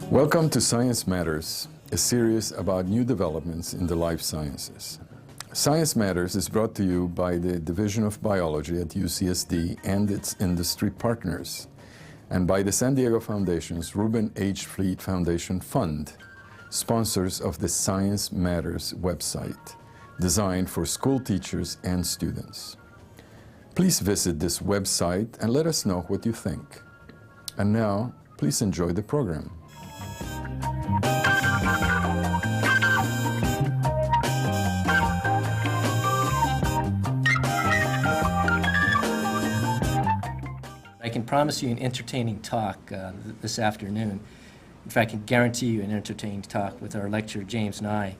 Welcome to Science Matters, a series about new developments in the life sciences. Science Matters is brought to you by the Division of Biology at UCSD and its industry partners, and by the San Diego Foundation's Reuben H. Fleet Foundation Fund, sponsors of the Science Matters website, designed for school teachers and students. Please visit this website and let us know what you think. And now, please enjoy the program. I can promise you an entertaining talk this afternoon. In fact, I can guarantee you an entertaining talk with our lecturer, James Nieh.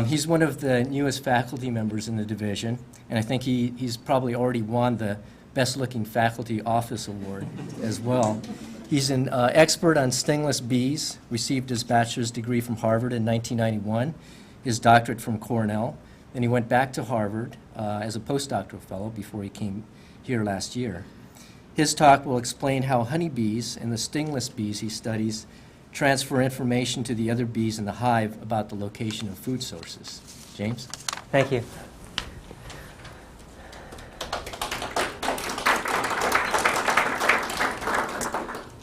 He's one of the newest faculty members in the division, and I think he's probably already won the Best Looking Faculty Office Award as well. He's an expert on stingless bees, received his bachelor's degree from Harvard in 1991, his doctorate from Cornell. Then he went back to Harvard as a postdoctoral fellow before he came here last year. His talk will explain how honeybees and the stingless bees he studies transfer information to the other bees in the hive about the location of food sources. James? Thank you.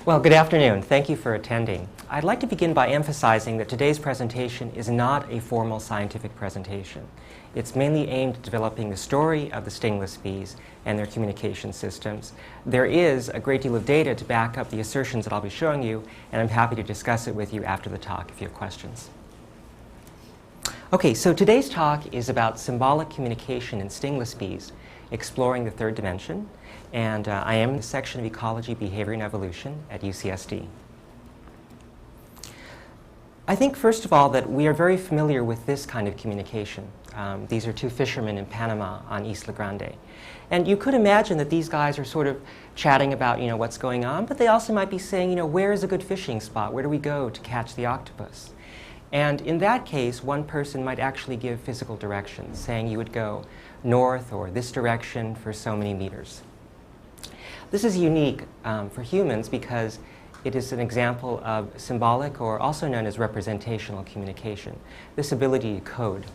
Well, good afternoon. Thank you for attending. I'd like to begin by emphasizing that today's presentation is not a formal scientific presentation. It's mainly aimed at developing the story of the stingless bees and their communication systems. There is a great deal of data to back up the assertions that I'll be showing you, and I'm happy to discuss it with you after the talk if you have questions. Okay, so today's talk is about symbolic communication in stingless bees, exploring the third dimension, and I am in the section of Ecology, Behavior, and Evolution at UCSD. I think, first of all, that we are very familiar with this kind of communication. These are two fishermen in Panama on Isla Grande. And you could imagine that these guys are sort of chatting about, what's going on, but they also might be saying, where is a good fishing spot? Where do we go to catch the octopus? And in that case, one person might actually give physical directions, saying you would go north or this direction for so many meters. This is unique for humans because it is an example of symbolic, or also known as representational communication, this ability to code.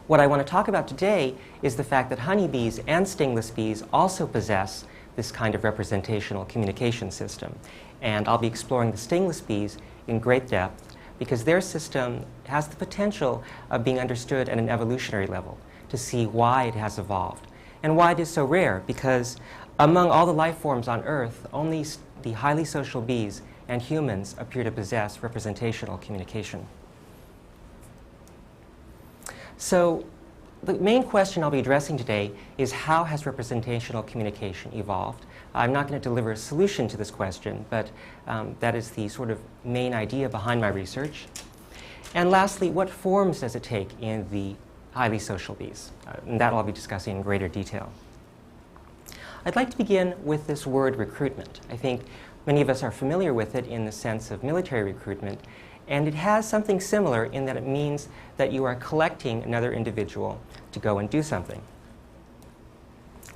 What I want to talk about today is the fact that honeybees and stingless bees also possess this kind of representational communication system. And I'll be exploring the stingless bees in great depth because their system has the potential of being understood at an evolutionary level, to see why it has evolved and why it is so rare, because among all the life forms on Earth, only the highly social bees and humans appear to possess representational communication. So the main question I'll be addressing today is, how has representational communication evolved? I'm not going to deliver a solution to this question, but that is the sort of main idea behind my research. And lastly, what forms does it take in the highly social bees? And that I'll be discussing in greater detail. I'd like to begin with this word recruitment. I think many of us are familiar with it in the sense of military recruitment, and it has something similar in that it means that you are collecting another individual to go and do something.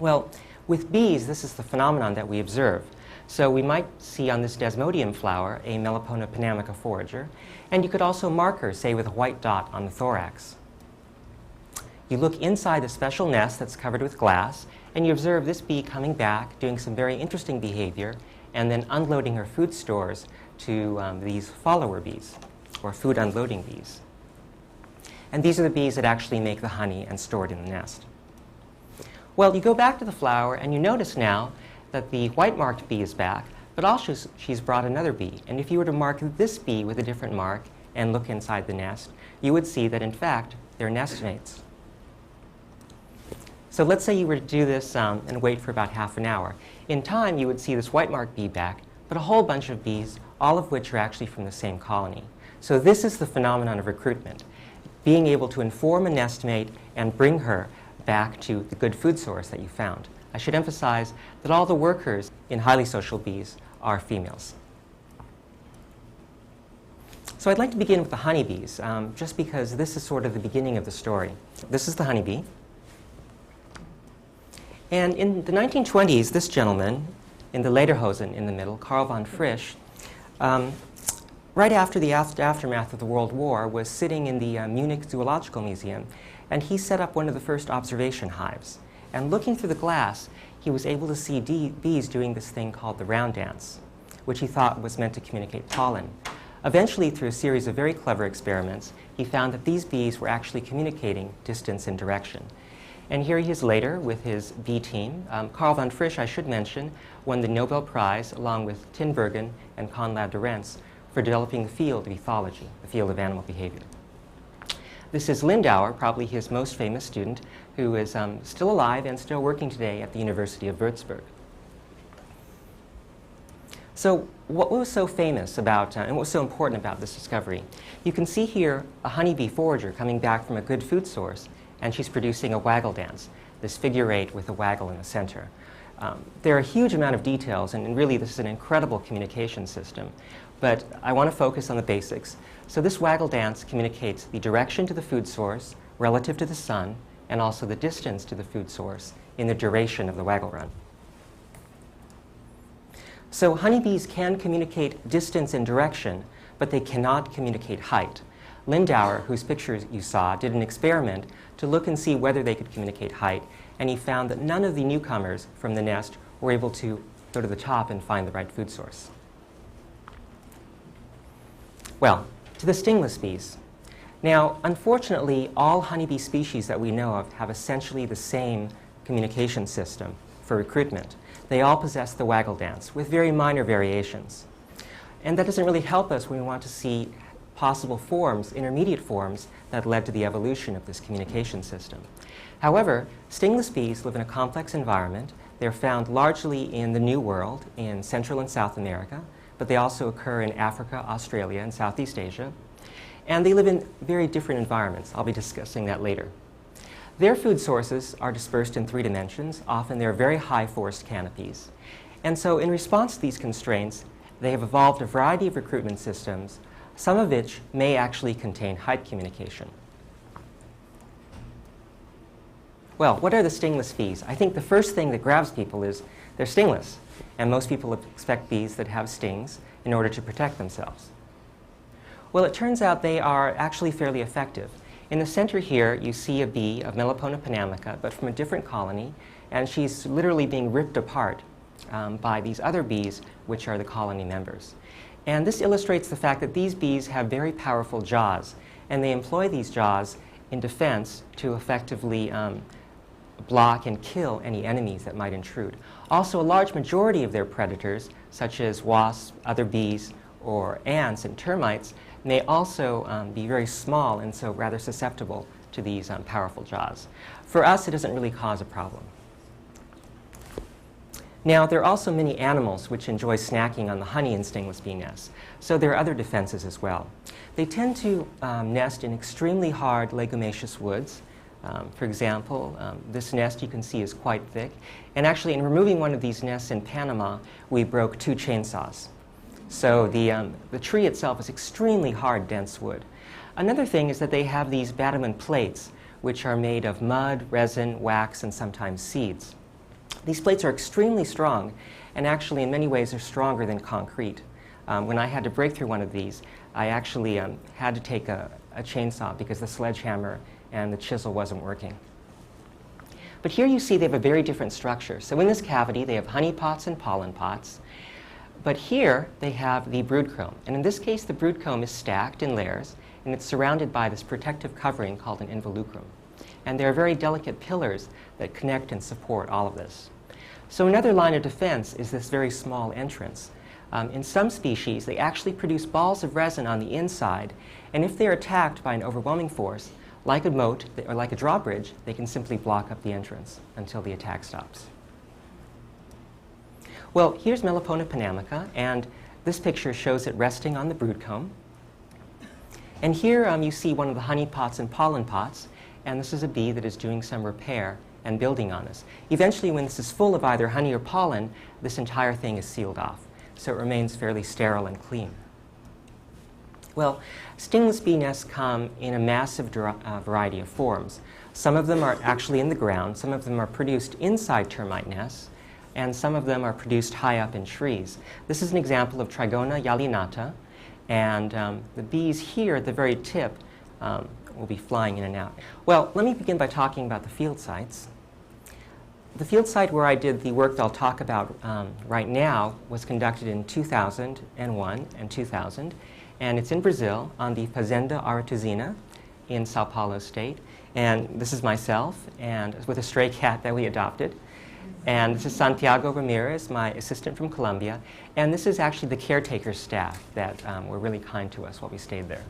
Well, with bees, this is the phenomenon that we observe. So we might see on this desmodium flower a Melipona panamica forager, and you could also mark her, say, with a white dot on the thorax. You look inside the special nest that's covered with glass, and you observe this bee coming back, doing some very interesting behavior, and then unloading her food stores to these follower bees, or food unloading bees. And these are the bees that actually make the honey and store it in the nest. Well, you go back to the flower, and you notice now that the white-marked bee is back, but also she's brought another bee. And if you were to mark this bee with a different mark and look inside the nest, you would see that, in fact, they're nest mates. So let's say you were to do this and wait for about half an hour. In time, you would see this white-marked bee back, but a whole bunch of bees, all of which are actually from the same colony. So this is the phenomenon of recruitment, being able to inform a nestmate and bring her back to the good food source that you found. I should emphasize that all the workers in highly social bees are females. So I'd like to begin with the honeybees, just because this is sort of the beginning of the story. This is the honeybee. And in the 1920s, this gentleman, in the Lederhosen in the middle, Karl von Frisch, right after the aftermath of the World War, was sitting in the Munich Zoological Museum, and he set up one of the first observation hives. And looking through the glass, he was able to see bees doing this thing called the round dance, which he thought was meant to communicate pollen. Eventually, through a series of very clever experiments, he found that these bees were actually communicating distance and direction. And here he is later with his bee team. Karl von Frisch, I should mention, won the Nobel Prize along with Tinbergen and Konrad Lorenz for developing the field of ethology, the field of animal behavior. This is Lindauer, probably his most famous student, who is still alive and still working today at the University of Würzburg. So what was so famous about, and what was so important about this discovery? You can see here a honeybee forager coming back from a good food source, and she's producing a waggle dance, this figure 8 with a waggle in the center. There are a huge amount of details, and really this is an incredible communication system. But I want to focus on the basics. So this waggle dance communicates the direction to the food source relative to the sun, and also the distance to the food source in the duration of the waggle run. So honeybees can communicate distance and direction, but they cannot communicate height. Lindauer, whose pictures you saw, did an experiment to look and see whether they could communicate height, and he found that none of the newcomers from the nest were able to go to the top and find the right food source. Well, to the stingless bees. Now, unfortunately, all honeybee species that we know of have essentially the same communication system for recruitment. They all possess the waggle dance with very minor variations. And that doesn't really help us when we want to see possible forms, intermediate forms, that led to the evolution of this communication system. However, stingless bees live in a complex environment. They're found largely in the New World, in Central and South America, but they also occur in Africa, Australia, and Southeast Asia. And they live in very different environments. I'll be discussing that later. Their food sources are dispersed in 3 dimensions. Often they're very high forest canopies. And so in response to these constraints, they have evolved a variety of recruitment systems, some of which may actually contain height communication. Well, what are the stingless bees? I think the first thing that grabs people is they're stingless. And most people expect bees that have stings in order to protect themselves. Well, it turns out they are actually fairly effective. In the center here, you see a bee of Melipona panamica, but from a different colony, and she's literally being ripped apart by these other bees, which are the colony members. And this illustrates the fact that these bees have very powerful jaws, and they employ these jaws in defense to effectively block and kill any enemies that might intrude. Also, a large majority of their predators, such as wasps, other bees, or ants and termites, may also be very small and so rather susceptible to these powerful jaws. For us, it doesn't really cause a problem. Now, there are also many animals which enjoy snacking on the honey in stingless bee nests, so there are other defenses as well. They tend to nest in extremely hard legumiaceous woods. For example, this nest you can see is quite thick, and actually in removing one of these nests in Panama, we broke 2 chainsaws. So the tree itself is extremely hard, dense wood. Another thing is that they have these batumen plates, which are made of mud, resin, wax, and sometimes seeds. These plates are extremely strong, and actually in many ways are stronger than concrete. When I had to break through one of these, I actually had to take a chainsaw because the sledgehammer and the chisel wasn't working. But here you see they have a very different structure. So in this cavity, they have honey pots and pollen pots. But here they have the brood comb. And in this case, the brood comb is stacked in layers, and it's surrounded by this protective covering called an involucrum. And there are very delicate pillars that connect and support all of this. So another line of defense is this very small entrance. In some species, they actually produce balls of resin on the inside, and if they're attacked by an overwhelming force, like a moat or like a drawbridge, they can simply block up the entrance until the attack stops. Well, here's Melipona panamica, and this picture shows it resting on the brood comb. And here you see one of the honey pots and pollen pots, and this is a bee that is doing some repair and building on us. Eventually, when this is full of either honey or pollen, this entire thing is sealed off, so it remains fairly sterile and clean. Well, stingless bee nests come in a massive variety of forms. Some of them are actually in the ground, some of them are produced inside termite nests, and some of them are produced high up in trees. This is an example of Trigona yalinata, and the bees here at the very tip will be flying in and out. Well, let me begin by talking about the field sites. The field site where I did the work that I'll talk about right now was conducted in 2001 and 2000, and it's in Brazil on the Fazenda Aratuzina in Sao Paulo State. And this is myself, and with a stray cat that we adopted. And this is Santiago Ramirez, my assistant from Colombia. And this is actually the caretaker staff that were really kind to us while we stayed there.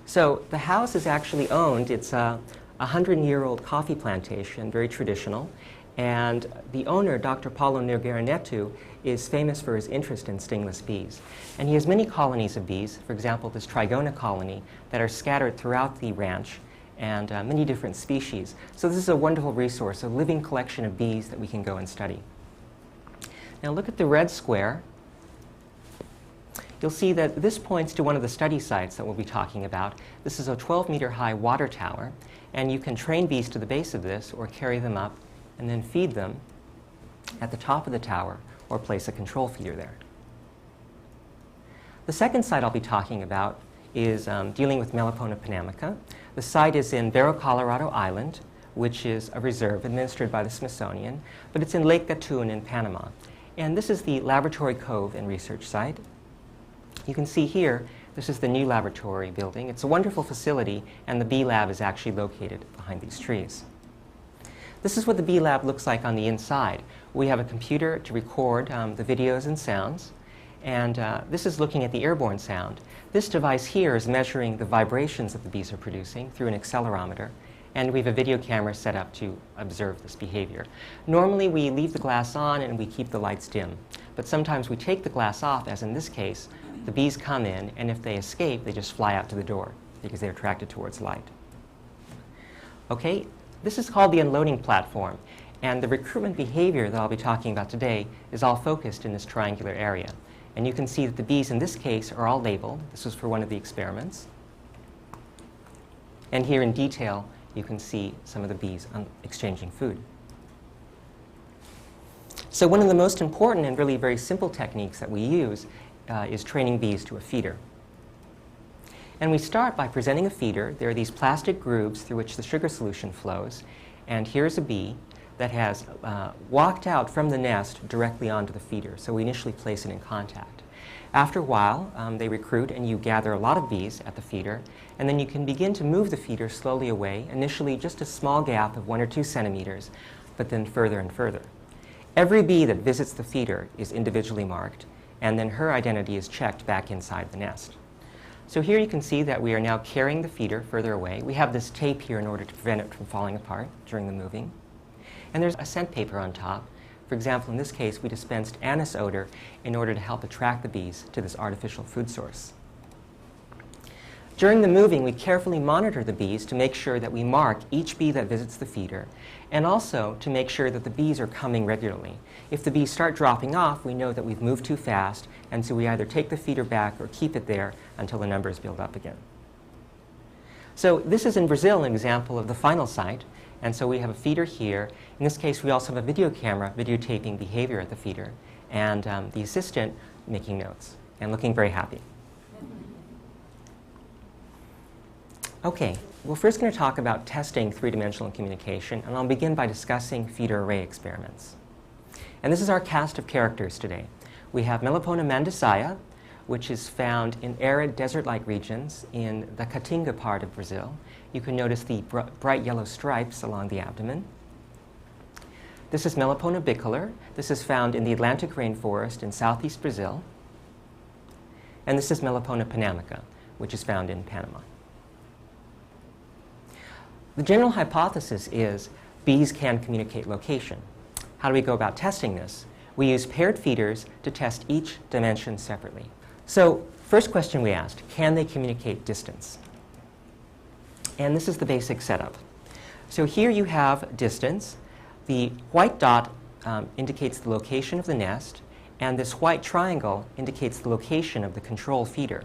So the house is actually owned. It's a 100-year-old coffee plantation, very traditional. And the owner, Dr. Paulo Nogueira Neto, is famous for his interest in stingless bees. And he has many colonies of bees, for example, this Trigona colony, that are scattered throughout the ranch, and many different species. So this is a wonderful resource, a living collection of bees that we can go and study. Now look at the red square. You'll see that this points to one of the study sites that we'll be talking about. This is a 12-meter high water tower, and you can train bees to the base of this or carry them up and then feed them at the top of the tower or place a control feeder there. The second site I'll be talking about is dealing with Melipona panamica. The site is in Barro Colorado Island, which is a reserve administered by the Smithsonian, but it's in Lake Gatun in Panama. And this is the Laboratory Cove and Research Site. You can see here, this is the new laboratory building. It's a wonderful facility, and the bee lab is actually located behind these trees. This is what the bee lab looks like on the inside. We have a computer to record the videos and sounds, and this is looking at the airborne sound. This device here is measuring the vibrations that the bees are producing through an accelerometer, and we have a video camera set up to observe this behavior. Normally, we leave the glass on and we keep the lights dim, but sometimes we take the glass off, as in this case. The bees come in, and if they escape, they just fly out to the door because they're attracted towards light. Okay, this is called the unloading platform, and the recruitment behavior that I'll be talking about today is all focused in this triangular area. And you can see that the bees in this case are all labeled. This was for one of the experiments. And here in detail, you can see some of the bees exchanging food. So one of the most important and really very simple techniques that we use is training bees to a feeder. And we start by presenting a feeder. There are these plastic grooves through which the sugar solution flows. And here's a bee that has walked out from the nest directly onto the feeder. So we initially place it in contact. After a while, they recruit, and you gather a lot of bees at the feeder. And then you can begin to move the feeder slowly away, initially just a small gap of 1 or 2 centimeters, but then further and further. Every bee that visits the feeder is individually marked, and then her identity is checked back inside the nest. So here you can see that we are now carrying the feeder further away. We have this tape here in order to prevent it from falling apart during the moving. And there's a scent paper on top. For example, in this case, we dispensed anise odor in order to help attract the bees to this artificial food source. During the moving, we carefully monitor the bees to make sure that we mark each bee that visits the feeder, and also to make sure that the bees are coming regularly. If the bees start dropping off, we know that we've moved too fast, and so we either take the feeder back or keep it there until the numbers build up again. So this is in Brazil an example of the final site. And so we have a feeder here. In this case, we also have a video camera videotaping behavior at the feeder, and the assistant making notes and looking very happy. Okay, we're first going to talk about testing three-dimensional communication, and I'll begin by discussing feeder array experiments. And this is our cast of characters today. We have Melipona mandacea, which is found in arid desert-like regions in the Caatinga part of Brazil. You can notice the bright yellow stripes along the abdomen. This is Melipona bicolor. This is found in the Atlantic rainforest in southeast Brazil. And this is Melipona panamica, which is found in Panama. The general hypothesis is bees can communicate location. How do we go about testing this? We use paired feeders to test each dimension separately. So, first question we asked, can they communicate distance? And this is the basic setup. So here you have distance. The white dot indicates the location of the nest, and this white triangle indicates the location of the control feeder.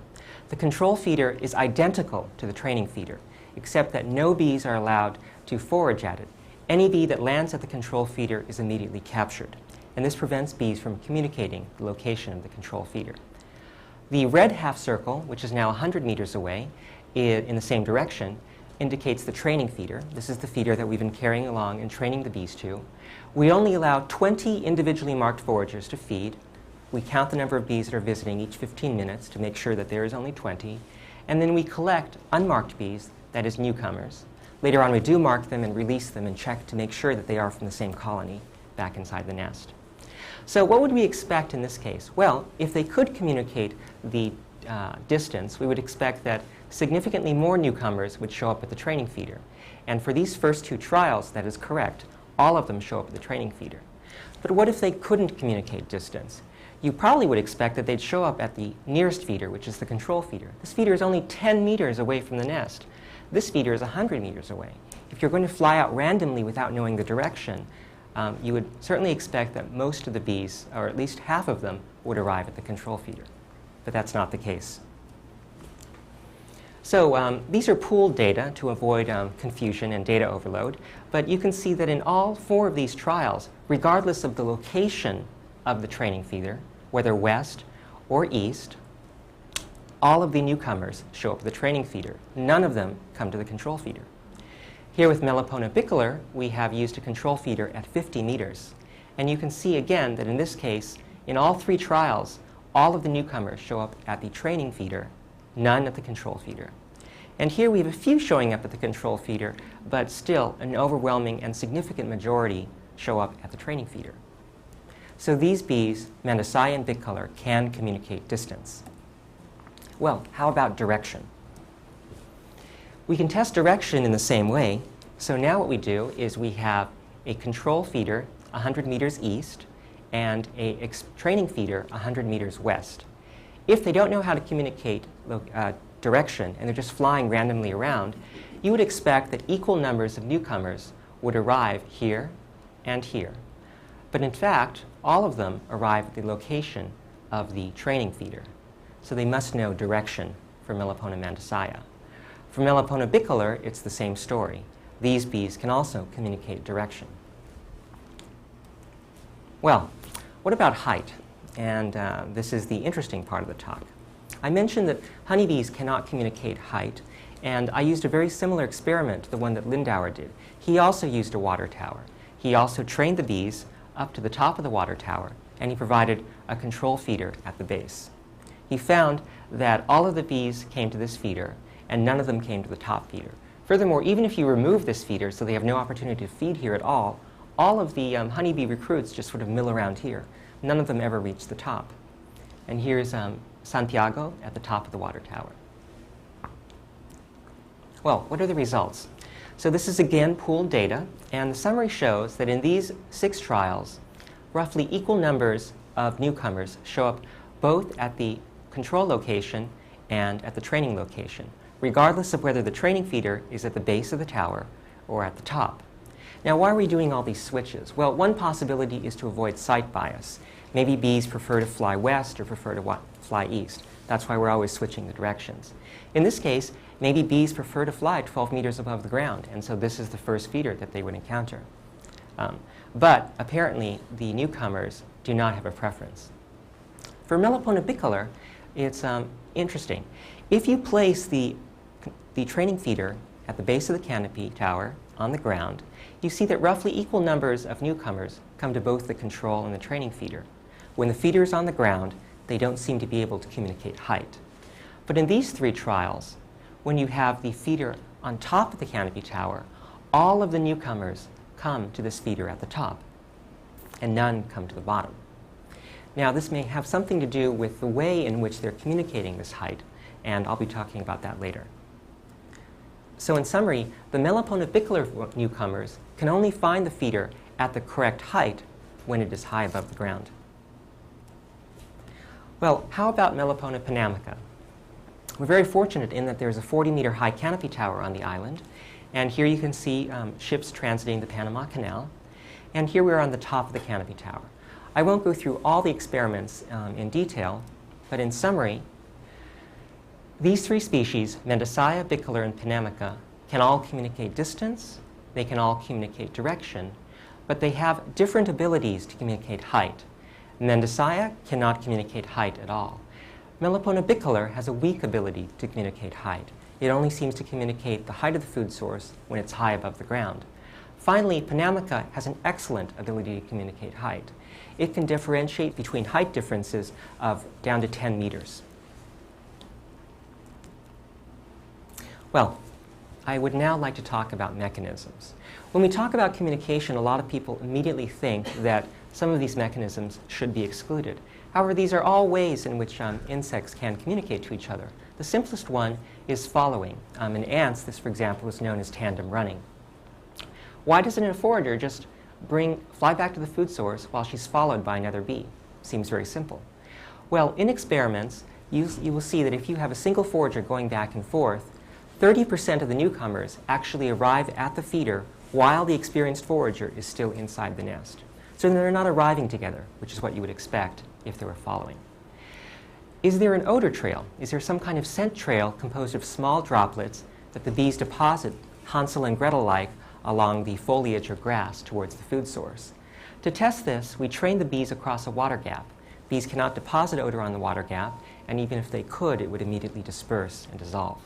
The control feeder is identical to the training feeder, except that no bees are allowed to forage at it. Any bee that lands at the control feeder is immediately captured, and this prevents bees from communicating the location of the control feeder. The red half circle, which is now 100 meters away in the same direction, indicates the training feeder. This is the feeder that we've been carrying along and training the bees to. We only allow 20 individually marked foragers to feed. We count the number of bees that are visiting each 15 minutes to make sure that there is only 20. And then we collect unmarked bees, that is newcomers. Later on we do mark them and release them and check to make sure that they are from the same colony back inside the nest. So what would we expect in this case? Well, if they could communicate the distance, we would expect that significantly more newcomers would show up at the training feeder. And for these first two trials, that is correct. All of them show up at the training feeder. But what if they couldn't communicate distance? You probably would expect that they'd show up at the nearest feeder, which is the control feeder. This feeder is only 10 meters away from the nest. This feeder is 100 meters away. If you're going to fly out randomly without knowing the direction, you would certainly expect that most of the bees, or at least half of them, would arrive at the control feeder. But that's not the case. So these are pooled data to avoid confusion and data overload. But you can see that in all 4 of these trials, regardless of the location of the training feeder, whether west or east, all of the newcomers show up at the training feeder. None of them come to the control feeder. Here with Melipona bicolor, we have used a control feeder at 50 meters. And you can see again that in this case, in all 3 trials, all of the newcomers show up at the training feeder, none at the control feeder. And here we have a few showing up at the control feeder, but still an overwhelming and significant majority show up at the training feeder. So these bees, Mandasaea and bicolor, can communicate distance. Well, how about direction? We can test direction in the same way. So now what we do is we have a control feeder 100 meters east and a training feeder 100 meters west. If they don't know how to communicate direction and they're just flying randomly around, you would expect that equal numbers of newcomers would arrive here and here. But in fact, all of them arrive at the location of the training feeder. So they must know direction for Melipona mandasaea. For Melipona bicolor, it's the same story. These bees can also communicate direction. Well, what about height? And this is the interesting part of the talk. I mentioned that honeybees cannot communicate height, and I used a very similar experiment to the one that Lindauer did. He also used a water tower. He also trained the bees up to the top of the water tower, and he provided a control feeder at the base. He found that all of the bees came to this feeder, and none of them came to the top feeder. Furthermore, even if you remove this feeder so they have no opportunity to feed here at all of the honeybee recruits just sort of mill around here. None of them ever reach the top. And here's Santiago at the top of the water tower. Well, what are the results? So this is again pooled data, and the summary shows that in these 6 trials, roughly equal numbers of newcomers show up both at the control location and at the training location, regardless of whether the training feeder is at the base of the tower or at the top. Now, why are we doing all these switches? Well, one possibility is to avoid site bias. Maybe bees prefer to fly west or prefer to fly east. That's why we're always switching the directions. In this case, maybe bees prefer to fly 12 meters above the ground, and so this is the first feeder that they would encounter. But apparently, the newcomers do not have a preference. For Melipona bicolor, it's interesting. If you place the training feeder at the base of the canopy tower on the ground, you see that roughly equal numbers of newcomers come to both the control and the training feeder. When the feeder is on the ground, they don't seem to be able to communicate height. But in these 3 trials, when you have the feeder on top of the canopy tower, all of the newcomers come to this feeder at the top, and none come to the bottom. Now, this may have something to do with the way in which they're communicating this height, and I'll be talking about that later. So in summary, the Melipona bicolor newcomers can only find the feeder at the correct height when it is high above the ground. Well, how about Melipona panamica? We're very fortunate in that there's a 40-meter high canopy tower on the island, And here you can see ships transiting the Panama Canal. And here we are on the top of the canopy tower. I won't go through all the experiments in detail, but in summary, these three species, Mendesaia, bicolor, and Panamica, can all communicate distance, they can all communicate direction, but they have different abilities to communicate height. Mendesaia cannot communicate height at all. Melipona bicolor has a weak ability to communicate height. It only seems to communicate the height of the food source when it's high above the ground. Finally, Panamica has an excellent ability to communicate height. It can differentiate between height differences of down to 10 meters. Well, I would now like to talk about mechanisms. When we talk about communication, a lot of people immediately think that some of these mechanisms should be excluded. However, these are all ways in which insects can communicate to each other. The simplest one is following. In ants, this, for example, is known as tandem running. Why doesn't a forager just fly back to the food source while she's followed by another bee? Seems very simple. Well, in experiments, you will see that if you have a single forager going back and forth, 30% of the newcomers actually arrive at the feeder while the experienced forager is still inside the nest. So they're not arriving together, which is what you would expect if they were following. Is there an odor trail? Is there some kind of scent trail composed of small droplets that the bees deposit, Hansel and Gretel-like, along the foliage or grass towards the food source? To test this, we train the bees across a water gap. Bees cannot deposit odor on the water gap, and even if they could, it would immediately disperse and dissolve.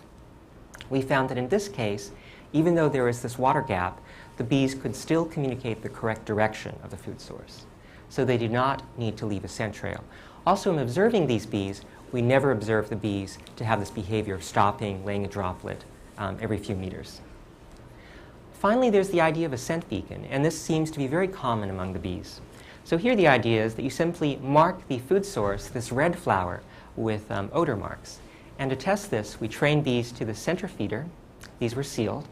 We found that in this case, even though there is this water gap, the bees could still communicate the correct direction of the food source. So they do not need to leave a scent trail. Also, in observing these bees, we never observe the bees to have this behavior of stopping, laying a droplet every few meters. Finally, there's the idea of a scent beacon, and this seems to be very common among the bees. So here the idea is that you simply mark the food source, this red flower, with odor marks. And to test this, we trained bees to the center feeder. These were sealed,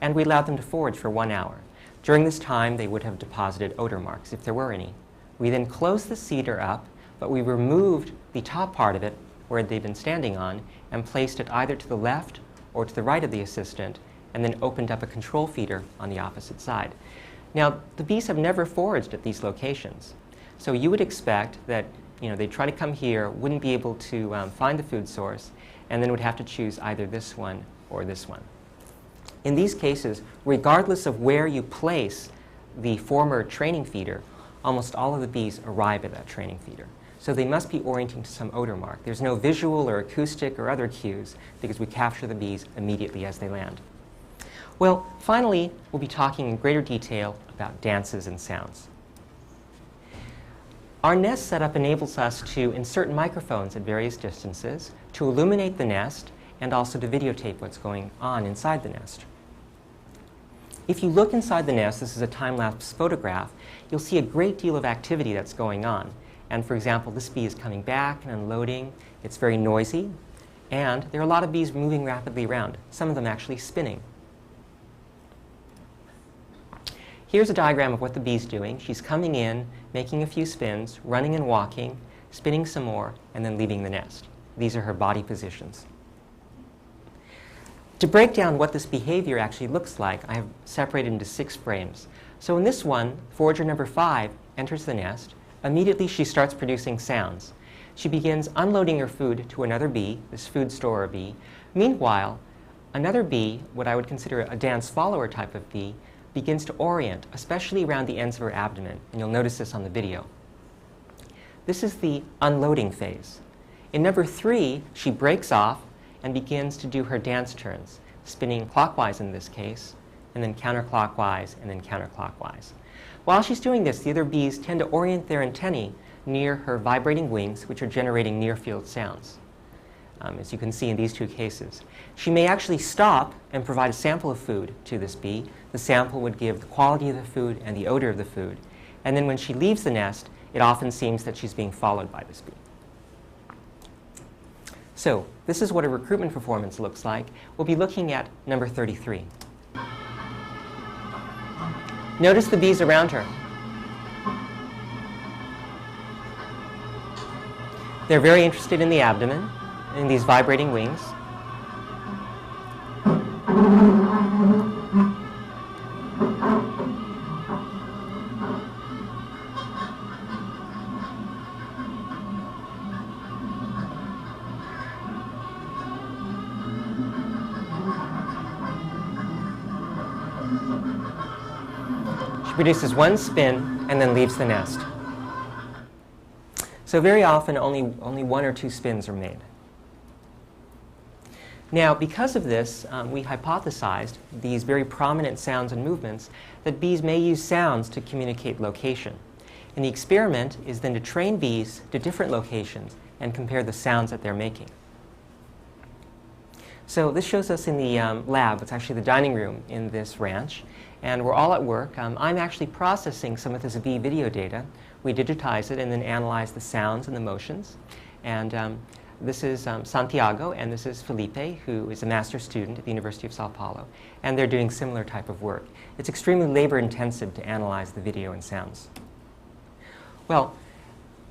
and we allowed them to forage for 1 hour. During this time, they would have deposited odor marks, if there were any. We then closed the cedar up, but we removed the top part of it, where they'd been standing on, and placed it either to the left or to the right of the assistant, and then opened up a control feeder on the opposite side. Now, the bees have never foraged at these locations. So you would expect that they'd try to come here, wouldn't be able to find the food source, and then would have to choose either this one or this one. In these cases, regardless of where you place the former training feeder, almost all of the bees arrive at that training feeder. So they must be orienting to some odor mark. There's no visual or acoustic or other cues because we capture the bees immediately as they land. Well, finally, we'll be talking in greater detail about dances and sounds. Our nest setup enables us to insert microphones at various distances to illuminate the nest and also to videotape what's going on inside the nest. If you look inside the nest, this is a time-lapse photograph, you'll see a great deal of activity that's going on. And for example, this bee is coming back and unloading. It's very noisy. And there are a lot of bees moving rapidly around, some of them actually spinning. Here's a diagram of what the bee's doing. She's coming in, making a few spins, running and walking, spinning some more, and then leaving the nest. These are her body positions. To break down what this behavior actually looks like, I have separated into 6 frames. So in this one, forager number 5 enters the nest. Immediately she starts producing sounds. She begins unloading her food to another bee, this food storer bee. Meanwhile, another bee, what I would consider a dance follower type of bee, begins to orient, especially around the ends of her abdomen, and you'll notice this on the video. This is the unloading phase. In number 3, she breaks off and begins to do her dance turns, spinning clockwise in this case, and then counterclockwise, and then counterclockwise. While she's doing this, the other bees tend to orient their antennae near her vibrating wings, which are generating near-field sounds, as you can see in these 2 cases. She may actually stop and provide a sample of food to this bee. The sample would give the quality of the food and the odor of the food. And then when she leaves the nest, it often seems that she's being followed by this bee. So this is what a recruitment performance looks like. We'll be looking at number 33. Notice the bees around her. They're very interested in the abdomen, in these vibrating wings. produces one spin and then leaves the nest. So very often only one or two spins are made. Now, because of this, we hypothesized these very prominent sounds and movements that bees may use sounds to communicate location. And the experiment is then to train bees to different locations and compare the sounds that they're making. So this shows us in the lab. It's actually the dining room in this ranch. And we're all at work. I'm actually processing some of this bee video data. We digitize it and then analyze the sounds and the motions. And this is Santiago, and this is Felipe, who is a master's student at the University of Sao Paulo. And they're doing similar type of work. It's extremely labor-intensive to analyze the video and sounds. Well,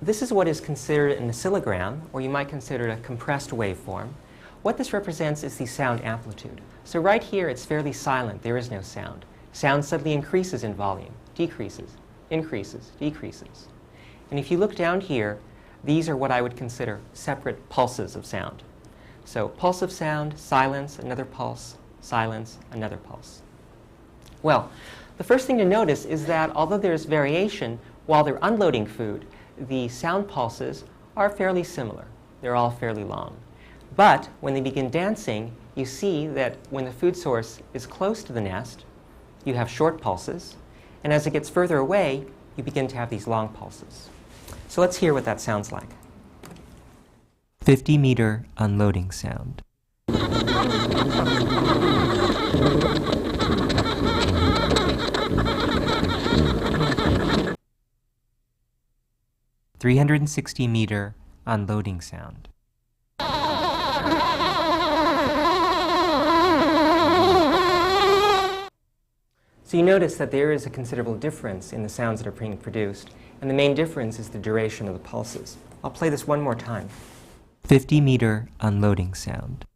this is what is considered an oscillogram, or you might consider it a compressed waveform. What this represents is the sound amplitude. So right here, it's fairly silent. There is no sound. Sound suddenly increases in volume, decreases, increases, decreases. And if you look down here, these are what I would consider separate pulses of sound. So pulse of sound, silence, another pulse, silence, another pulse. Well, the first thing to notice is that although there's variation, while they're unloading food, the sound pulses are fairly similar. They're all fairly long. But when they begin dancing, you see that when the food source is close to the nest, you have short pulses. And as it gets further away, you begin to have these long pulses. So let's hear what that sounds like. 50-meter unloading sound. 360-meter unloading sound. So you notice that there is a considerable difference in the sounds that are being produced, and the main difference is the duration of the pulses. I'll play this one more time. 50-meter unloading sound.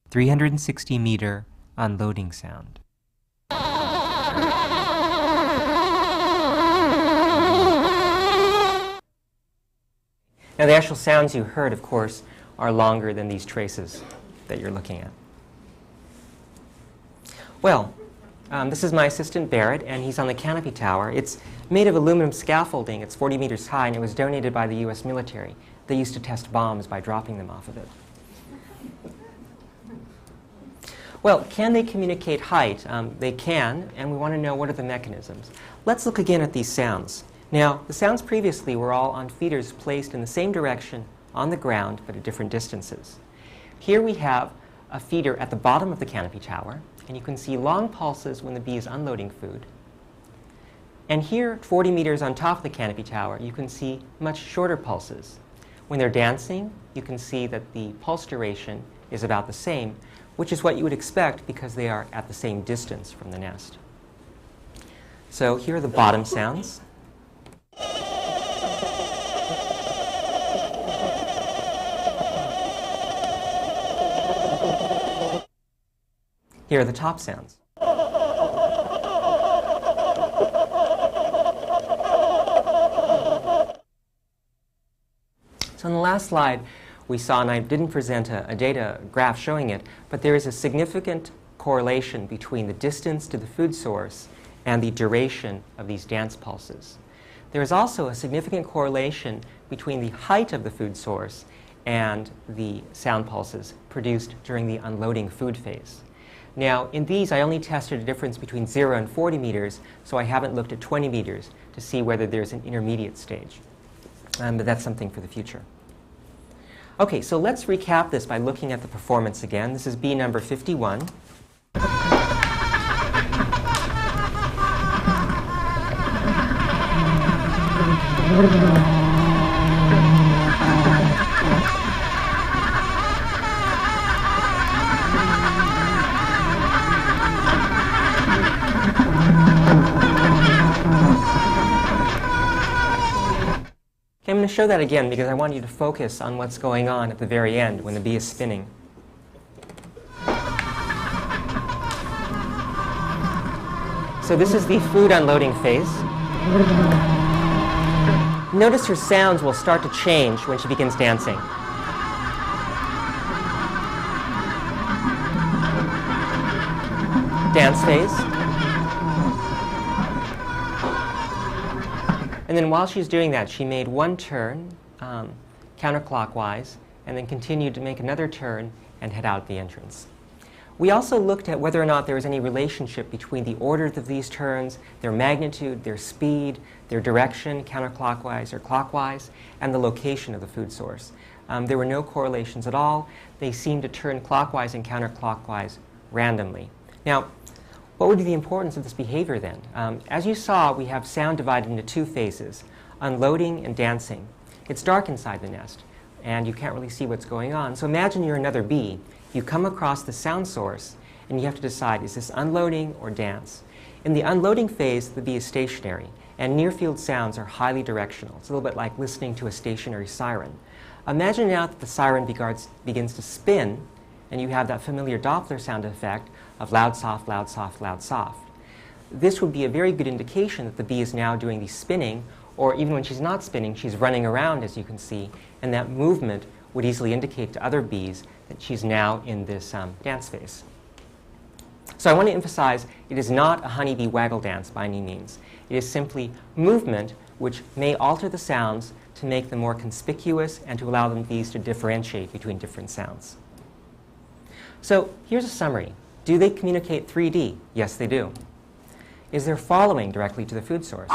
360-meter unloading sound. Now, the actual sounds you heard, of course, are longer than these traces that you're looking at. Well, this is my assistant, Barrett, and he's on the canopy tower. It's made of aluminum scaffolding. It's 40 meters high, and it was donated by the U.S. military. They used to test bombs by dropping them off of it. Well, can they communicate height? They can, and we want to know what are the mechanisms. Let's look again at these sounds. Now, the sounds previously were all on feeders placed in the same direction on the ground, but at different distances. Here we have a feeder at the bottom of the canopy tower, and you can see long pulses when the bee is unloading food. And here, 40 meters on top of the canopy tower, you can see much shorter pulses. When they're dancing, you can see that the pulse duration is about the same, which is what you would expect because they are at the same distance from the nest. So here are the bottom sounds. Here are the top sounds. So on the last slide, we saw, and I didn't present a data graph showing it, but there is a significant correlation between the distance to the food source and the duration of these dance pulses. There is also a significant correlation between the height of the food source and the sound pulses produced during the unloading food phase. Now, in these, I only tested a difference between 0 and 40 meters, so I haven't looked at 20 meters to see whether there's an intermediate stage. But that's something for the future. Okay, so let's recap this by looking at the performance again. This is bee number 51. I'm going to show that again because I want you to focus on what's going on at the very end when the bee is spinning. So this is the food unloading phase. Notice her sounds will start to change when she begins dancing. Dance phase. And then while she's doing that, she made one turn counterclockwise and then continued to make another turn and head out the entrance. We also looked at whether or not there was any relationship between the order of these turns, their magnitude, their speed, their direction, counterclockwise or clockwise, and the location of the food source. There were no correlations at all. They seemed to turn clockwise and counterclockwise randomly. Now, what would be the importance of this behavior then? As you saw, we have sound divided into two phases, unloading and dancing. It's dark inside the nest, and you can't really see what's going on. So imagine you're another bee. You come across the sound source, and you have to decide, is this unloading or dance? In the unloading phase, the bee is stationary, and near-field sounds are highly directional. It's a little bit like listening to a stationary siren. Imagine now that the siren begins to spin, and you have that familiar Doppler sound effect of loud, soft, loud, soft, loud, soft. This would be a very good indication that the bee is now doing the spinning, or even when she's not spinning, she's running around, as you can see, and that movement would easily indicate to other bees that she's now in this dance phase. So I want to emphasize it is not a honeybee waggle dance by any means. It is simply movement which may alter the sounds to make them more conspicuous and to allow the bees to differentiate between different sounds. So here's a summary. Do they communicate 3D? Yes, they do. Is there following directly to the food source?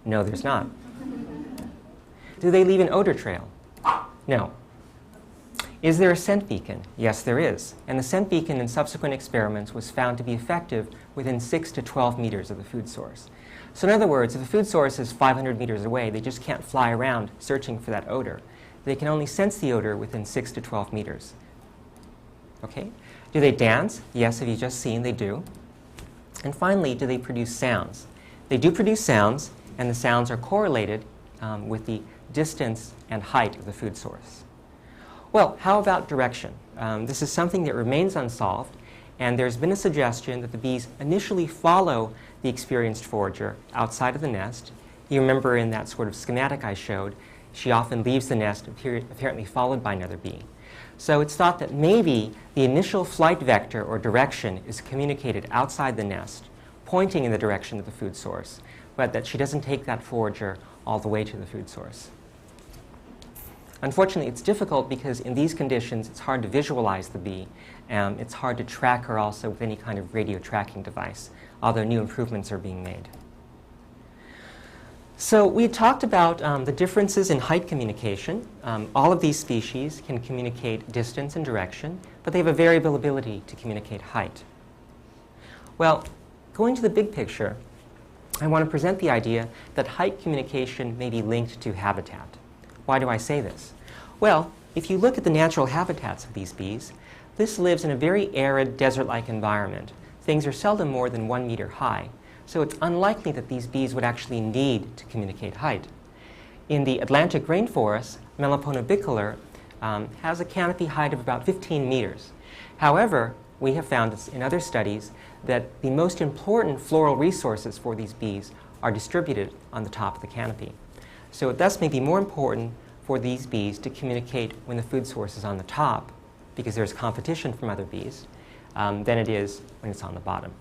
No, there's not. Do they leave an odor trail? No. Is there a scent beacon? Yes, there is. And the scent beacon in subsequent experiments was found to be effective within 6 to 12 meters of the food source. So in other words, if the food source is 500 meters away, they just can't fly around searching for that odor. They can only sense the odor within 6 to 12 meters. Okay? Do they dance? Yes, have you just seen? They do. And finally, do they produce sounds? They do produce sounds, and the sounds are correlated with the distance and height of the food source. Well, how about direction? This is something that remains unsolved, and there's been a suggestion that the bees initially follow the experienced forager outside of the nest. You remember in that sort of schematic I showed, she often leaves the nest, apparently followed by another bee. So it's thought that maybe the initial flight vector or direction is communicated outside the nest, pointing in the direction of the food source, but that she doesn't take that forager all the way to the food source. Unfortunately, it's difficult because in these conditions, it's hard to visualize the bee. It's hard to track her also with any kind of radio tracking device, although new improvements are being made. So we talked about the differences in height communication. All of these species can communicate distance and direction, but they have a variable ability to communicate height. Well, going to the big picture, I want to present the idea that height communication may be linked to habitat. Why do I say this? Well, if you look at the natural habitats of these bees, this lives in a very arid, desert-like environment. Things are seldom more than 1 meter high, so it's unlikely that these bees would actually need to communicate height. In the Atlantic rainforest, Melipona bicolor has a canopy height of about 15 meters. However, we have found in other studies that the most important floral resources for these bees are distributed on the top of the canopy. So it thus may be more important for these bees to communicate when the food source is on the top, because there's competition from other bees, than it is when it's on the bottom.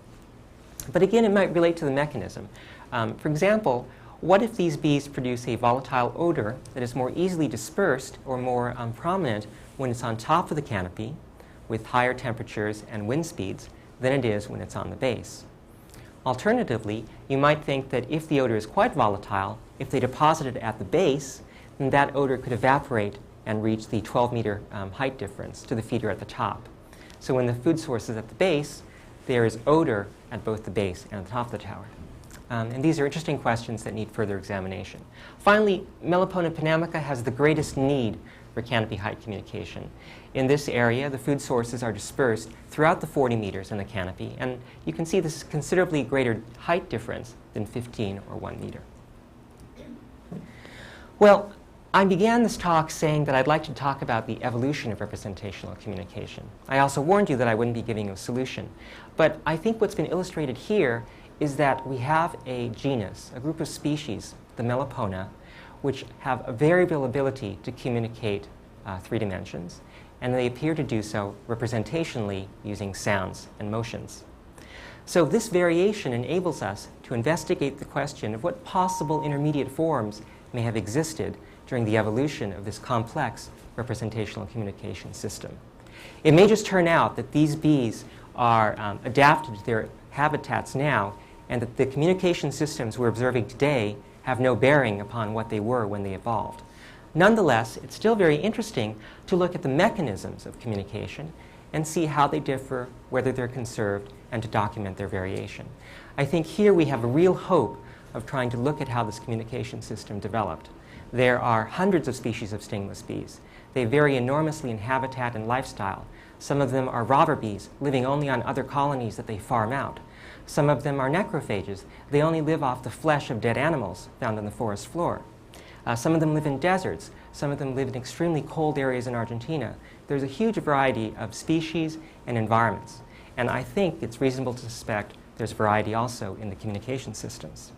But again, it might relate to the mechanism. For example, what if these bees produce a volatile odor that is more easily dispersed or more prominent when it's on top of the canopy with higher temperatures and wind speeds than it is when it's on the base? Alternatively, you might think that if the odor is quite volatile, if they deposit it at the base, then that odor could evaporate and reach the 12-meter height difference to the feeder at the top. So when the food source is at the base, there is odor at both the base and the top of the tower. And these are interesting questions that need further examination. Finally, Melipona panamica has the greatest need for canopy height communication. In this area, the food sources are dispersed throughout the 40 meters in the canopy, and you can see this is considerably greater height difference than 15 or 1 meter. Well, I began this talk saying that I'd like to talk about the evolution of representational communication. I also warned you that I wouldn't be giving a solution. But I think what's been illustrated here is that we have a genus, a group of species, the Melipona, which have a variable ability to communicate 3 dimensions, and they appear to do so representationally using sounds and motions. So this variation enables us to investigate the question of what possible intermediate forms may have existed during the evolution of this complex representational communication system. It may just turn out that these bees are adapted to their habitats now, and that the communication systems we're observing today have no bearing upon what they were when they evolved. Nonetheless, it's still very interesting to look at the mechanisms of communication and see how they differ, whether they're conserved, and to document their variation. I think here we have a real hope of trying to look at how this communication system developed. There are hundreds of species of stingless bees. They vary enormously in habitat and lifestyle. Some of them are robber bees, living only on other colonies that they farm out. Some of them are necrophages. They only live off the flesh of dead animals found on the forest floor. Some of them live in deserts. Some of them live in extremely cold areas in Argentina. There's a huge variety of species and environments. And I think it's reasonable to suspect there's variety also in the communication systems.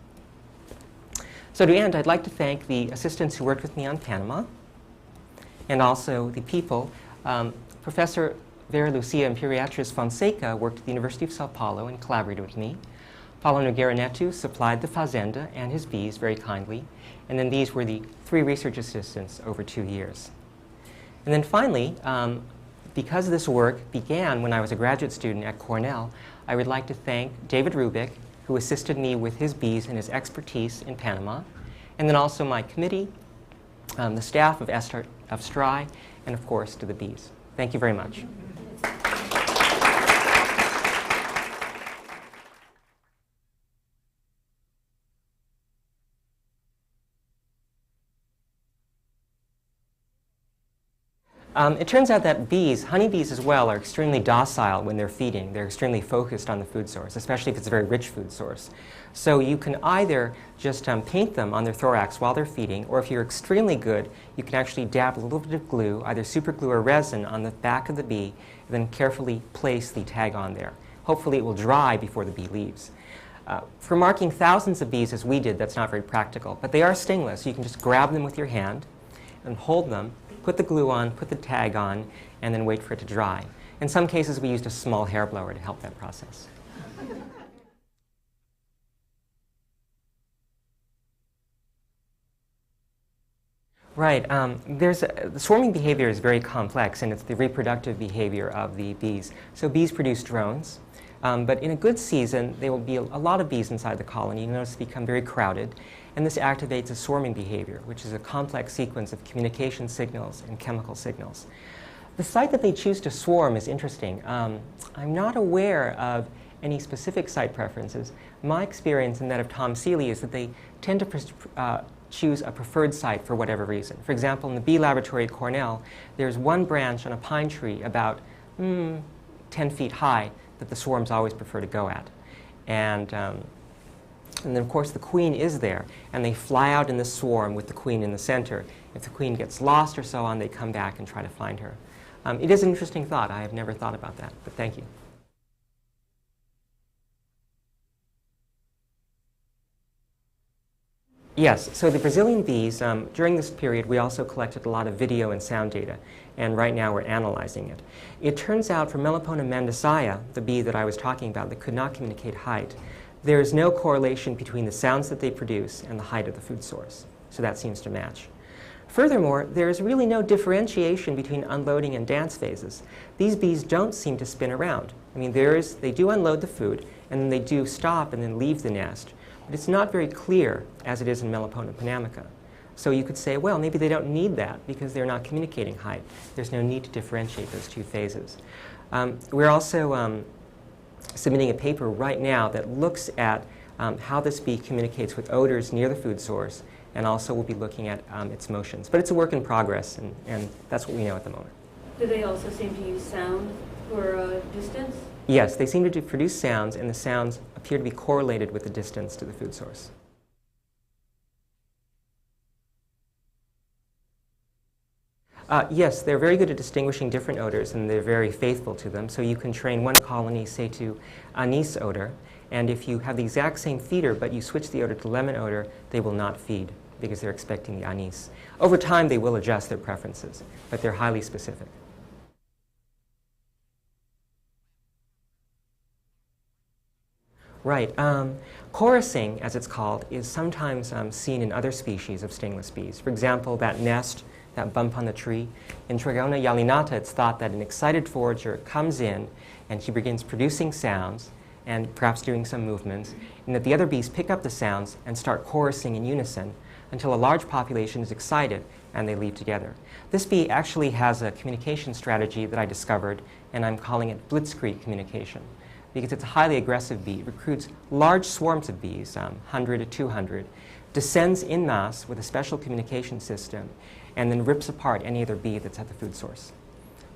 So to end, I'd like to thank the assistants who worked with me on Panama, and also the people. Professor Vera Lucia Imperiatris Fonseca worked at the University of Sao Paulo and collaborated with me. Paulo Nogueira Neto supplied the fazenda and his bees very kindly. And then these were the 3 research assistants over 2 years. And then finally, because this work began when I was a graduate student at Cornell, I would like to thank David Rubik, who assisted me with his bees and his expertise in Panama, and then also my committee, the staff of STRI, and of course to the bees. Thank you very much. It turns out that bees, honeybees as well, are extremely docile when they're feeding. They're extremely focused on the food source, especially if it's a very rich food source. So you can either just paint them on their thorax while they're feeding, or if you're extremely good, you can actually dab a little bit of glue, either super glue or resin, on the back of the bee, and then carefully place the tag on there. Hopefully it will dry before the bee leaves. For marking thousands of bees, as we did, that's not very practical, but they are stingless. You can just grab them with your hand and hold them, put the glue on, put the tag on, and then wait for it to dry. In some cases, we used a small hair blower to help that process. Right. The swarming behavior is very complex, and it's the reproductive behavior of the bees. So bees produce drones, but in a good season, there will be a lot of bees inside the colony. You notice they become very crowded, and this activates a swarming behavior, which is a complex sequence of communication signals and chemical signals. The site that they choose to swarm is interesting. I'm not aware of any specific site preferences. My experience and that of Tom Seeley is that they tend to choose a preferred site for whatever reason. For example, in the bee laboratory at Cornell, there's one branch on a pine tree about 10 feet high that the swarms always prefer to go at. And then, of course, the queen is there, and they fly out in the swarm with the queen in the center. If the queen gets lost or so on, they come back and try to find her. It is an interesting thought. I have never thought about that, but thank you. Yes, so the Brazilian bees, during this period, we also collected a lot of video and sound data, and right now we're analyzing it. It turns out for Melipona mandacea, the bee that I was talking about that could not communicate height, there is no correlation between the sounds that they produce and the height of the food source. So that seems to match. Furthermore, there is really no differentiation between unloading and dance phases. These bees don't seem to spin around. I mean, they do unload the food, and then they do stop and then leave the nest. But it's not very clear, as it is in Melipona panamica. So you could say, well, maybe they don't need that because they're not communicating height. There's no need to differentiate those 2 phases. We're also submitting a paper right now that looks at how this bee communicates with odors near the food source, and also we'll be looking at its motions. But it's a work in progress, and that's what we know at the moment. Do they also seem to use sound for distance? Yes, they seem to produce sounds, and the sounds appear to be correlated with the distance to the food source. Yes, they're very good at distinguishing different odors, and they're very faithful to them. So you can train one colony, say, to anise odor, and if you have the exact same feeder, but you switch the odor to lemon odor, they will not feed. because they're expecting the anise. Over time, they will adjust their preferences, but they're highly specific. Right. Chorusing, as it's called, is sometimes seen in other species of stingless bees. For example, that nest, that bump on the tree. In Trigona yalinata, it's thought that an excited forager comes in and he begins producing sounds and perhaps doing some movements, and that the other bees pick up the sounds and start chorusing in unison until a large population is excited and they leave together. This bee actually has a communication strategy that I discovered, and I'm calling it blitzkrieg communication, because it's a highly aggressive bee. It recruits large swarms of bees, 100 to 200, descends en masse with a special communication system, and then rips apart any other bee that's at the food source.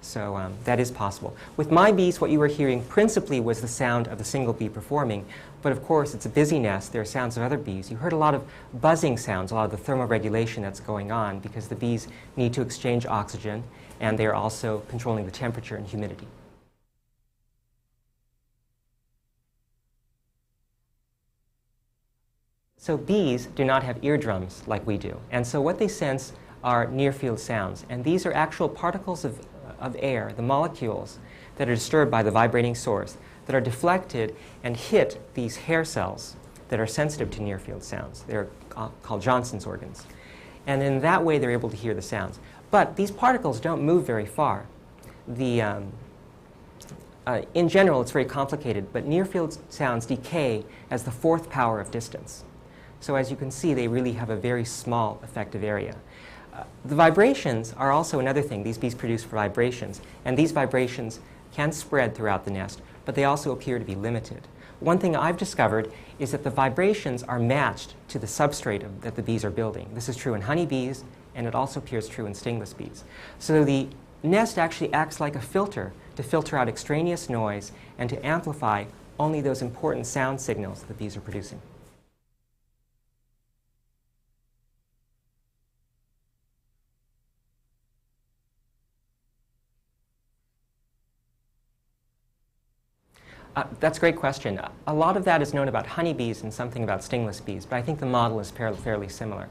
So that is possible. With my bees, what you were hearing principally was the sound of the single bee performing, but of course it's a busy nest. There are sounds of other bees. You heard a lot of buzzing sounds, a lot of the thermoregulation that's going on, because the bees need to exchange oxygen, and they're also controlling the temperature and humidity. So bees do not have eardrums like we do, and so what they sense are near-field sounds, and these are actual particles of air, the molecules that are disturbed by the vibrating source, that are deflected and hit these hair cells that are sensitive to near-field sounds. They're called Johnson's organs. And in that way, they're able to hear the sounds. But these particles don't move very far. In general, it's very complicated, but near-field sounds decay as the fourth power of distance. So as you can see, they really have a very small effective area. The vibrations are also another thing. These bees produce vibrations, and these vibrations can spread throughout the nest, but they also appear to be limited. One thing I've discovered is that the vibrations are matched to the substrate that the bees are building. This is true in honeybees, and it also appears true in stingless bees. So the nest actually acts like a filter to filter out extraneous noise and to amplify only those important sound signals that the bees are producing. That's a great question. A lot of that is known about honeybees and something about stingless bees, but I think the model is fairly similar.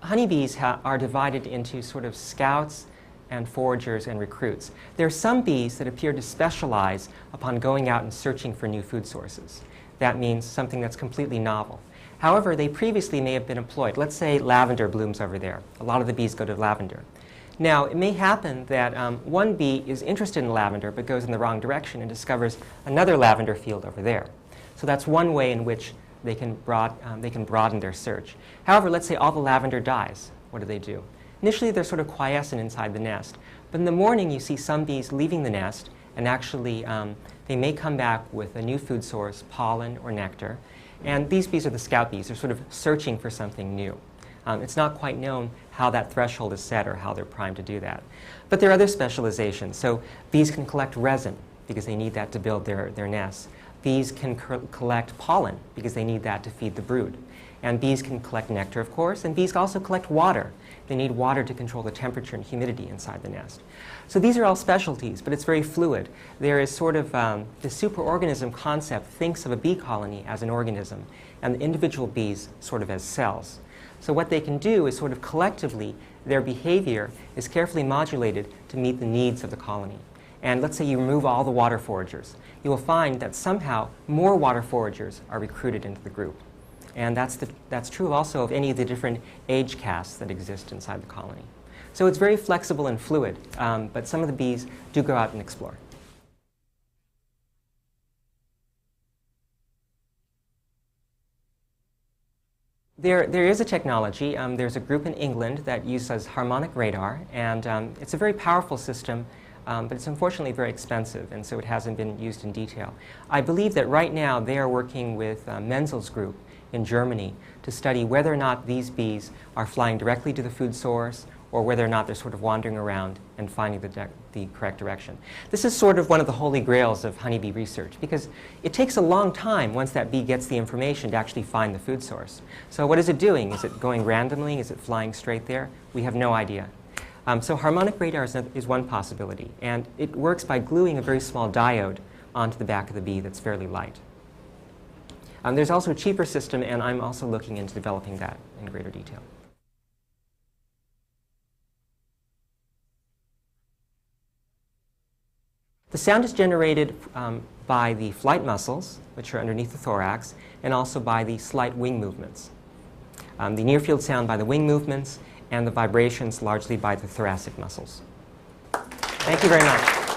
Honeybees are divided into sort of scouts and foragers and recruits. There are some bees that appear to specialize upon going out and searching for new food sources. That means something that's completely novel. However, they previously may have been employed. Let's say lavender blooms over there. A lot of the bees go to lavender. Now, it may happen that one bee is interested in lavender but goes in the wrong direction and discovers another lavender field over there. So that's one way in which they can broaden their search. However, let's say all the lavender dies. What do? Initially, they're sort of quiescent inside the nest. But in the morning, you see some bees leaving the nest, and actually they may come back with a new food source, pollen or nectar. And these bees are the scout bees. They're sort of searching for something new. It's not quite known how that threshold is set or how they're primed to do that. But there are other specializations. So bees can collect resin because they need that to build their nests. Bees can collect pollen because they need that to feed the brood. And bees can collect nectar, of course, and bees also collect water. They need water to control the temperature and humidity inside the nest. So these are all specialties, but it's very fluid. There is sort of the superorganism concept thinks of a bee colony as an organism, and the individual bees sort of as cells. So what they can do is sort of collectively, their behavior is carefully modulated to meet the needs of the colony. And let's say you remove all the water foragers. You will find that somehow more water foragers are recruited into the group. And that's true also of any of the different age castes that exist inside the colony. So it's very flexible and fluid, but some of the bees do go out and explore. There is a technology. There's a group in England that uses harmonic radar, and it's a very powerful system, but it's unfortunately very expensive, and so it hasn't been used in detail. I believe that right now they are working with Menzel's group in Germany to study whether or not these bees are flying directly to the food source or whether or not they're sort of wandering around and finding the correct direction. This is sort of one of the holy grails of honeybee research, because it takes a long time once that bee gets the information to actually find the food source. So what is it doing? Is it going randomly? Is it flying straight there? We have no idea. So harmonic radar is one possibility, and it works by gluing a very small diode onto the back of the bee that's fairly light. There's also a cheaper system, and I'm also looking into developing that in greater detail. The sound is generated by the flight muscles, which are underneath the thorax, and also by the slight wing movements. The near field sound by the wing movements, and the vibrations largely by the thoracic muscles. Thank you very much.